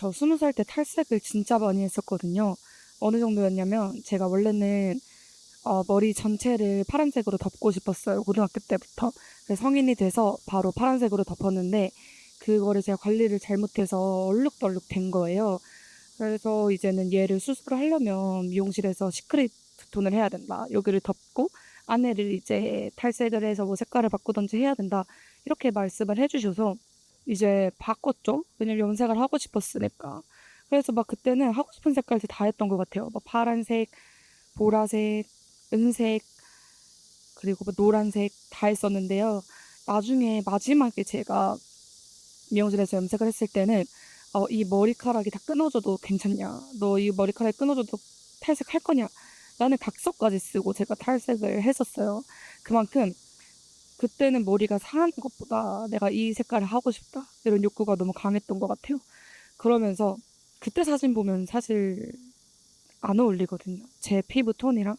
저 20살 때 탈색을 진짜 많이 했었거든요. 어느 정도였냐면 제가 원래는 머리 전체를 파란색으로 덮고 싶었어요. 고등학교 때부터. 그래서 성인이 돼서 바로 파란색으로 덮었는데 그거를 제가 관리를 잘못해서 얼룩덜룩 된 거예요. 그래서 이제는 얘를 수술을 하려면 미용실에서 시크릿 톤을 해야 된다. 여기를 덮고 안에를 이제 탈색을 해서 뭐 색깔을 바꾸던지 해야 된다. 이렇게 말씀을 해주셔서 이제 바꿨죠. 왜냐면 염색을 하고 싶었으니까. 그래서 막 그때는 하고 싶은 색깔들 다 했던 것 같아요. 막 파란색, 보라색, 은색, 그리고 뭐 노란색 다 했었는데요. 나중에 마지막에 제가 미용실에서 염색을 했을 때는 이 머리카락이 다 끊어져도 괜찮냐? 너 이 머리카락이 끊어져도 탈색할 거냐? 라는 각서까지 쓰고 제가 탈색을 했었어요. 그만큼 그때는 머리가 상하는 것보다 내가 이 색깔을 하고 싶다. 이런 욕구가 너무 강했던 것 같아요. 그러면서 그때 사진 보면 사실 안 어울리거든요. 제 피부 톤이랑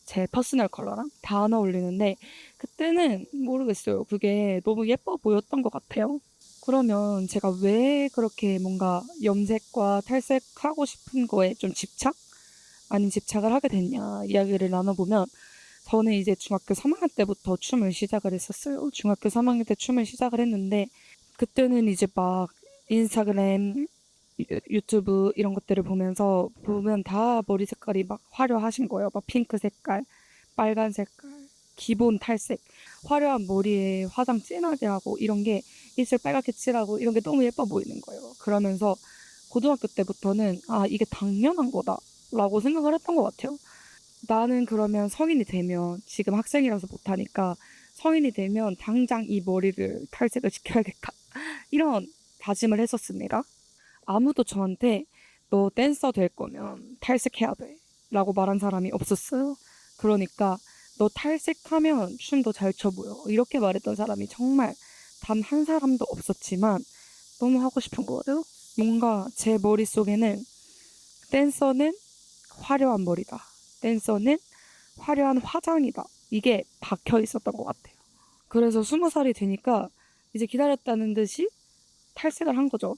제 퍼스널 컬러랑 다 안 어울리는데 그때는 모르겠어요. 그게 너무 예뻐 보였던 것 같아요. 그러면 제가 왜 그렇게 뭔가 염색과 탈색하고 싶은 거에 좀 집착? 아닌 집착을 하게 됐냐 이야기를 나눠보면 저는 이제 중학교 3학년 때부터 춤을 시작을 했었어요. 중학교 3학년 때 춤을 시작을 했는데 그때는 이제 막 인스타그램, 유튜브 이런 것들을 보면서 보면 다 머리 색깔이 막 화려하신 거예요. 막 핑크 색깔, 빨간 색깔, 기본 탈색, 화려한 머리에 화장 진하게 하고 이런 게 입술 빨갛게 칠하고 이런 게 너무 예뻐 보이는 거예요. 그러면서 고등학교 때부터는 이게 당연한 거다라고 생각을 했던 것 같아요. 나는 그러면 성인이 되면 지금 학생이라서 못하니까 성인이 되면 당장 이 머리를 탈색을 시켜야겠다. 이런 다짐을 했었습니다. 아무도 저한테 너 댄서 될 거면 탈색해야 돼. 라고 말한 사람이 없었어요. 그러니까 너 탈색하면 춤도 잘 춰 보여. 이렇게 말했던 사람이 정말 단 한 사람도 없었지만 너무 하고 싶은 거예요. 뭔가 제 머릿속에는 댄서는 화려한 머리다. 댄서는 화려한 화장이다. 이게 박혀 있었던 것 같아요. 그래서 20살이 되니까 이제 기다렸다는 듯이 탈색을 한 거죠.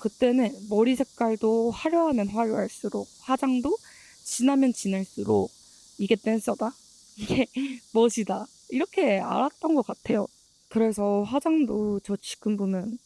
그때는 머리 색깔도 화려하면 화려할수록 화장도 진하면 진할수록 이게 댄서다. 이게 멋이다. 이렇게 알았던 것 같아요. 그래서 화장도 저 지금 보면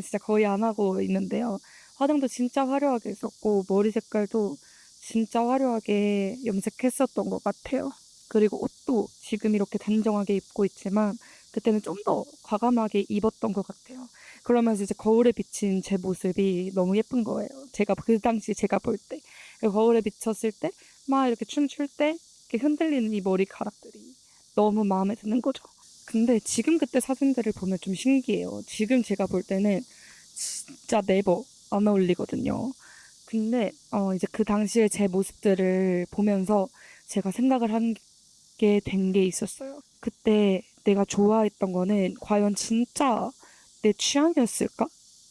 진짜 거의 안 하고 있는데요. 화장도 진짜 화려하게 했었고 머리 색깔도 진짜 화려하게 염색했었던 것 같아요. 그리고 옷도 지금 이렇게 단정하게 입고 있지만 그때는 좀 더 과감하게 입었던 것 같아요. 그러면서 이제 거울에 비친 제 모습이 너무 예쁜 거예요. 제가 그 당시 제가 볼 때. 거울에 비쳤을 때 막 이렇게 춤출 때 이렇게 흔들리는 이 머리카락들이 너무 마음에 드는 거죠. 근데 지금 그때 사진들을 보면 좀 신기해요. 지금 제가 볼 때는 진짜 네버 안 어울리거든요. 근데 이제 그 당시에 제 모습들을 보면서 제가 생각을 한 게 된 게 있었어요. 그때 내가 좋아했던 거는 과연 진짜 내 취향이었을까?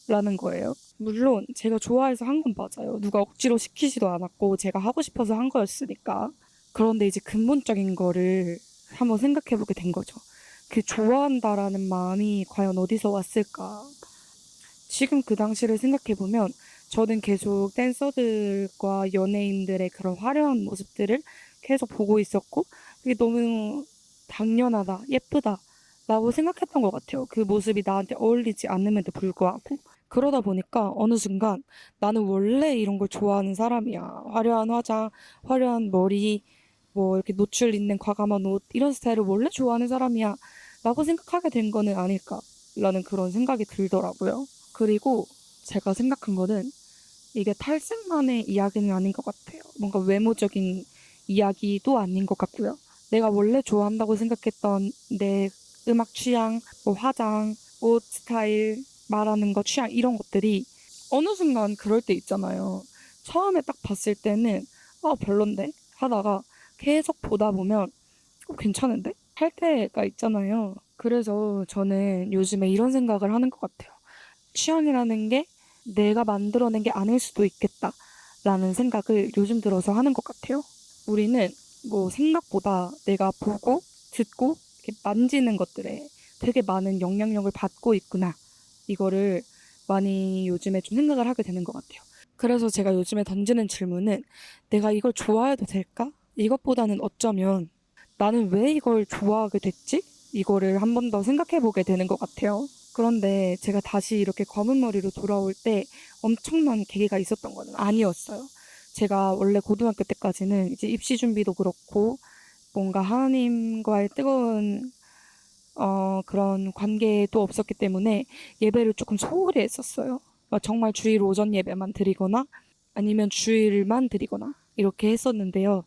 라는 거예요. 물론 제가 좋아해서 한 건 맞아요. 누가 억지로 시키지도 않았고 제가 하고 싶어서 한 거였으니까. 그런데 이제 근본적인 거를 한번 생각해 보게 된 거죠. 그 좋아한다라는 마음이 과연 어디서 왔을까? 지금 그 당시를 생각해 보면 저는 계속 댄서들과 연예인들의 그런 화려한 모습들을 계속 보고 있었고 그게 너무 당연하다, 예쁘다 라고 생각했던 것 같아요. 그 모습이 나한테 어울리지 않음에도 불구하고 그러다 보니까 어느 순간 나는 원래 이런 걸 좋아하는 사람이야. 화려한 화장, 화려한 머리, 뭐 이렇게 노출 있는 과감한 옷 이런 스타일을 원래 좋아하는 사람이야 라고 생각하게 된 거는 아닐까라는 그런 생각이 들더라고요. 그리고 제가 생각한 거는 이게 탈색만의 이야기는 아닌 것 같아요. 뭔가 외모적인 이야기도 아닌 것 같고요. 내가 원래 좋아한다고 생각했던 내 음악 취향, 뭐 화장, 옷 스타일, 말하는 거 취향 이런 것들이 어느 순간 그럴 때 있잖아요. 처음에 딱 봤을 때는 별론데 하다가 계속 보다 보면 괜찮은데? 할 때가 있잖아요. 그래서 저는 요즘에 이런 생각을 하는 것 같아요. 취향이라는 게 내가 만들어낸 게 아닐 수도 있겠다라는 생각을 요즘 들어서 하는 것 같아요. 우리는 뭐 생각보다 내가 보고 듣고 이렇게 만지는 것들에 되게 많은 영향력을 받고 있구나. 이거를 많이 요즘에 좀 생각을 하게 되는 것 같아요. 그래서 제가 요즘에 던지는 질문은 내가 이걸 좋아해도 될까? 이것보다는 어쩌면 나는 왜 이걸 좋아하게 됐지? 이거를 한 번 더 생각해 보게 되는 것 같아요. 그런데 제가 다시 이렇게 검은 머리로 돌아올 때 엄청난 계기가 있었던 건 아니었어요. 제가 원래 고등학교 때까지는 이제 입시 준비도 그렇고 뭔가 하나님과의 뜨거운 그런 관계도 없었기 때문에 예배를 조금 소홀히 했었어요. 정말 주일 오전 예배만 드리거나 아니면 주일만 드리거나 이렇게 했었는데요.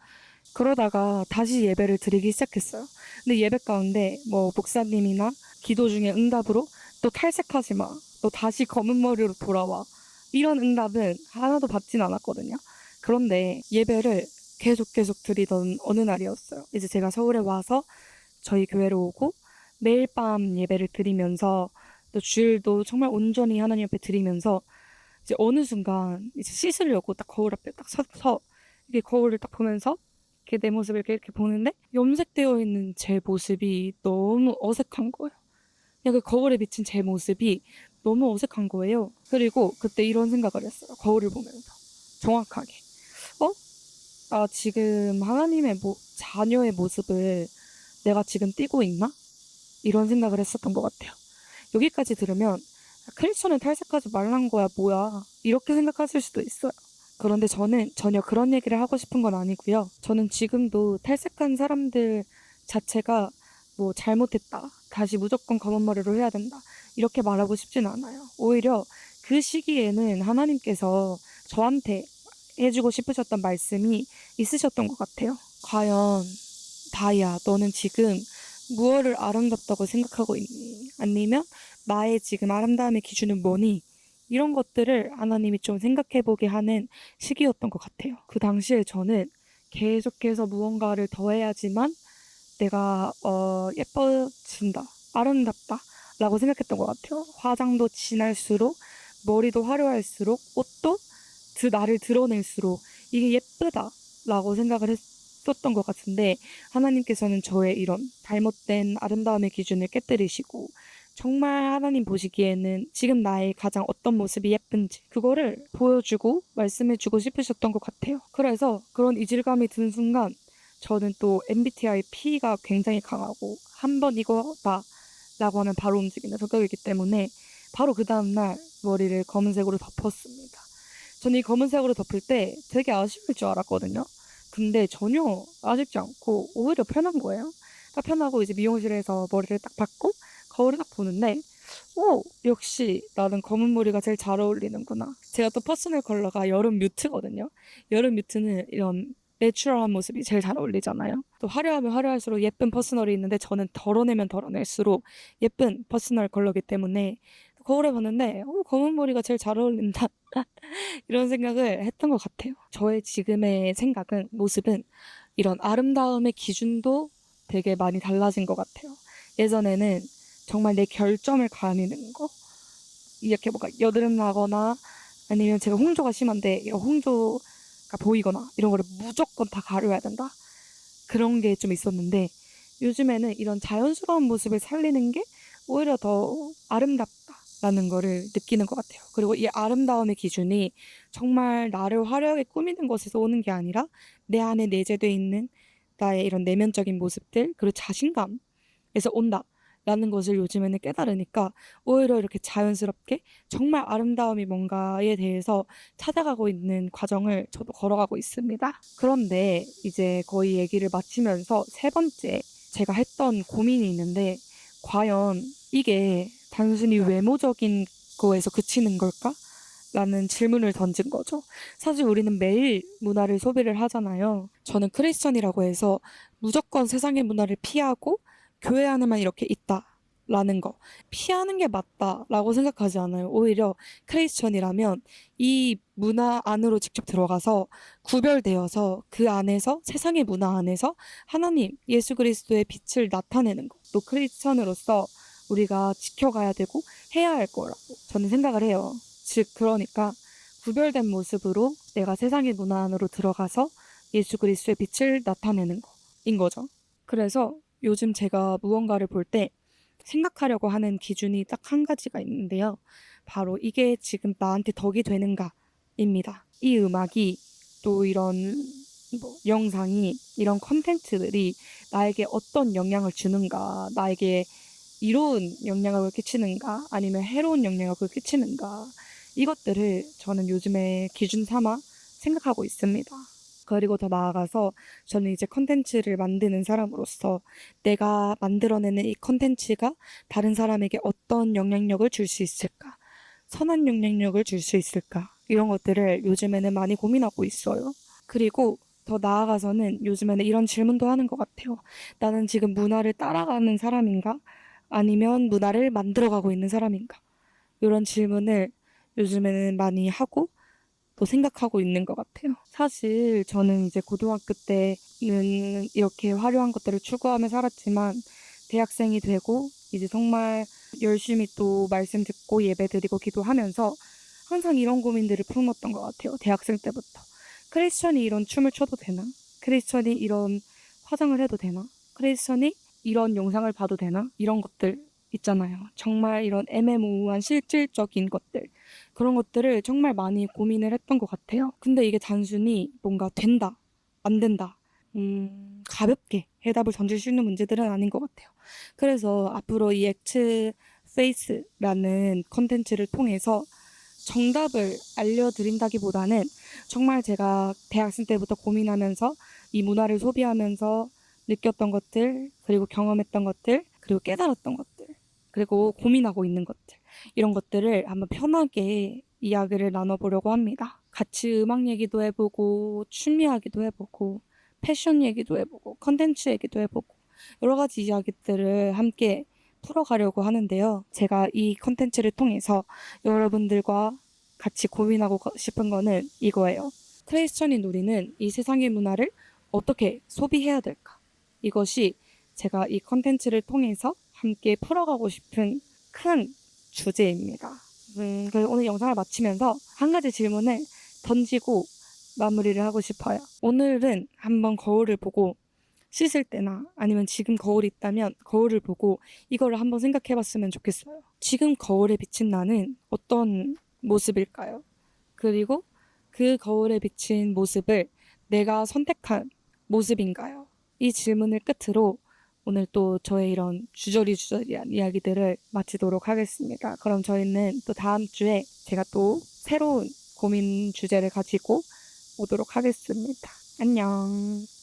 그러다가 다시 예배를 드리기 시작했어요. 근데 예배 가운데 뭐 목사님이나 기도 중에 응답으로 너 탈색하지 마. 너 다시 검은 머리로 돌아와. 이런 응답은 하나도 받진 않았거든요. 그런데 예배를 계속 드리던 어느 날이었어요. 이제 제가 서울에 와서 저희 교회로 오고 매일 밤 예배를 드리면서 또 주일도 정말 온전히 하나님 앞에 드리면서 이제 어느 순간 이제 씻으려고 딱 거울 앞에 딱 서서 이게 거울을 딱 보면서 이렇게 내 모습을 이렇게 보는데 염색되어 있는 제 모습이 너무 어색한 거예요. 그냥 그 거울에 비친 제 모습이 너무 어색한 거예요. 그리고 그때 이런 생각을 했어요. 거울을 보면서 정확하게 어? 나 지금 하나님의 자녀의 모습을 내가 지금 띠고 있나? 이런 생각을 했었던 것 같아요. 여기까지 들으면 크리스천은 탈색하지 말란 거야 뭐야 이렇게 생각하실 수도 있어요. 그런데 저는 전혀 그런 얘기를 하고 싶은 건 아니고요. 저는 지금도 탈색한 사람들 자체가 뭐 잘못했다, 다시 무조건 검은 머리로 해야 된다 이렇게 말하고 싶진 않아요. 오히려 그 시기에는 하나님께서 저한테 해주고 싶으셨던 말씀이 있으셨던 것 같아요. 과연 다이아 너는 지금 무엇을 아름답다고 생각하고 있니? 아니면 나의 지금 아름다움의 기준은 뭐니? 이런 것들을 하나님이 좀 생각해보게 하는 시기였던 것 같아요. 그 당시에 저는 계속해서 무언가를 더해야지만 내가 예뻐진다, 아름답다 라고 생각했던 것 같아요. 화장도 진할수록, 머리도 화려할수록, 옷도 나를 드러낼수록 이게 예쁘다 라고 생각을 했었던 것 같은데 하나님께서는 저의 이런 잘못된 아름다움의 기준을 깨뜨리시고 정말 하나님 보시기에는 지금 나의 가장 어떤 모습이 예쁜지 그거를 보여주고 말씀해주고 싶으셨던 것 같아요. 그래서 그런 이질감이 드는 순간 저는 또 MBTI P가 굉장히 강하고 한 번 이거다 라고 하면 바로 움직이는 성격이기 때문에 바로 그 다음날 머리를 검은색으로 덮었습니다. 저는 이 검은색으로 덮을 때 되게 아쉬울 줄 알았거든요. 근데 전혀 아쉽지 않고 오히려 편한 거예요. 딱 편하고 이제 미용실에서 머리를 딱 받고 거울을 딱 보는데 오, 역시 나는 검은 머리가 제일 잘 어울리는구나. 제가 또 퍼스널 컬러가 여름 뮤트거든요. 여름 뮤트는 이런 내추럴한 모습이 제일 잘 어울리잖아요. 또 화려하면 화려할수록 예쁜 퍼스널이 있는데 저는 덜어내면 덜어낼수록 예쁜 퍼스널 컬러기 때문에 거울에 봤는데 검은 머리가 제일 잘 어울린다. 이런 생각을 했던 것 같아요. 저의 지금의 생각은, 모습은 이런 아름다움의 기준도 되게 많이 달라진 것 같아요. 예전에는 정말 내 결점을 가리는 거, 이렇게 뭔가 여드름 나거나 아니면 제가 홍조가 심한데 이런 홍조가 보이거나 이런 거를 무조건 다 가려야 된다. 그런 게 좀 있었는데 요즘에는 이런 자연스러운 모습을 살리는 게 오히려 더 아름답다라는 거를 느끼는 것 같아요. 그리고 이 아름다움의 기준이 정말 나를 화려하게 꾸미는 것에서 오는 게 아니라 내 안에 내재되어 있는 나의 이런 내면적인 모습들 그리고 자신감에서 온다. 라는 것을 요즘에는 깨달으니까 오히려 이렇게 자연스럽게 정말 아름다움이 뭔가에 대해서 찾아가고 있는 과정을 저도 걸어가고 있습니다. 그런데 이제 거의 얘기를 마치면서 세 번째 제가 했던 고민이 있는데 과연 이게 단순히 외모적인 거에서 그치는 걸까? 라는 질문을 던진 거죠. 사실 우리는 매일 문화를 소비를 하잖아요. 저는 크리스천이라고 해서 무조건 세상의 문화를 피하고 교회 안에만 이렇게 있다라는 거. 피하는 게 맞다라고 생각하지 않아요. 오히려 크리스천이라면 이 문화 안으로 직접 들어가서 구별되어서 그 안에서 세상의 문화 안에서 하나님, 예수 그리스도의 빛을 나타내는 거. 또 크리스천으로서 우리가 지켜가야 되고 해야 할 거라고 저는 생각을 해요. 즉 그러니까 구별된 모습으로 내가 세상의 문화 안으로 들어가서 예수 그리스도의 빛을 나타내는 거인 거죠. 그래서 요즘 제가 무언가를 볼 때 생각하려고 하는 기준이 딱 한 가지가 있는데요. 바로 이게 지금 나한테 덕이 되는가입니다. 이 음악이 또 이런 영상이 이런 컨텐츠들이 나에게 어떤 영향을 주는가, 나에게 이로운 영향을 끼치는가, 아니면 해로운 영향을 끼치는가, 이것들을 저는 요즘에 기준 삼아 생각하고 있습니다. 그리고 더 나아가서 저는 이제 컨텐츠를 만드는 사람으로서 내가 만들어내는 이 컨텐츠가 다른 사람에게 어떤 영향력을 줄 수 있을까? 선한 영향력을 줄 수 있을까? 이런 것들을 요즘에는 많이 고민하고 있어요. 그리고 더 나아가서는 요즘에는 이런 질문도 하는 것 같아요. 나는 지금 문화를 따라가는 사람인가? 아니면 문화를 만들어가고 있는 사람인가? 이런 질문을 요즘에는 많이 하고 또 생각하고 있는 것 같아요. 사실 저는 이제 고등학교 때는 이렇게 화려한 것들을 추구하며 살았지만 대학생이 되고 이제 정말 열심히 또 말씀 듣고 예배 드리고 기도하면서 항상 이런 고민들을 품었던 것 같아요. 대학생 때부터. 크리스천이 이런 춤을 춰도 되나? 크리스천이 이런 화장을 해도 되나? 크리스천이 이런 영상을 봐도 되나? 이런 것들 있잖아요. 정말 이런 애매모호한 실질적인 것들. 그런 것들을 정말 많이 고민을 했던 것 같아요. 근데 이게 단순히 뭔가 된다, 안 된다, 가볍게 해답을 던질 수 있는 문제들은 아닌 것 같아요. 그래서 앞으로 이 액트 페이스라는 컨텐츠를 통해서 정답을 알려드린다기보다는 정말 제가 대학생 때부터 고민하면서 이 문화를 소비하면서 느꼈던 것들, 그리고 경험했던 것들, 그리고 깨달았던 것들, 그리고 고민하고 있는 것들, 이런 것들을 한번 편하게 이야기를 나눠보려고 합니다. 같이 음악 얘기도 해보고, 춤 이야기도 해보고, 패션 얘기도 해보고, 컨텐츠 얘기도 해보고, 여러 가지 이야기들을 함께 풀어가려고 하는데요. 제가 이 컨텐츠를 통해서 여러분들과 같이 고민하고 싶은 거는 이거예요. 크리스천인 우리는 이 세상의 문화를 어떻게 소비해야 될까? 이것이 제가 이 컨텐츠를 통해서 함께 풀어가고 싶은 큰 주제입니다. 그래서 오늘 영상을 마치면서 한 가지 질문을 던지고 마무리를 하고 싶어요. 오늘은 한번 거울을 보고 씻을 때나 아니면 지금 거울이 있다면 거울을 보고 이거를 한번 생각해 봤으면 좋겠어요. 지금 거울에 비친 나는 어떤 모습일까요? 그리고 그 거울에 비친 모습을 내가 선택한 모습인가요? 이 질문을 끝으로 오늘 또 저의 이런 주저리주저리한 이야기들을 마치도록 하겠습니다. 그럼 저희는 또 다음 주에 제가 또 새로운 고민 주제를 가지고 오도록 하겠습니다. 안녕.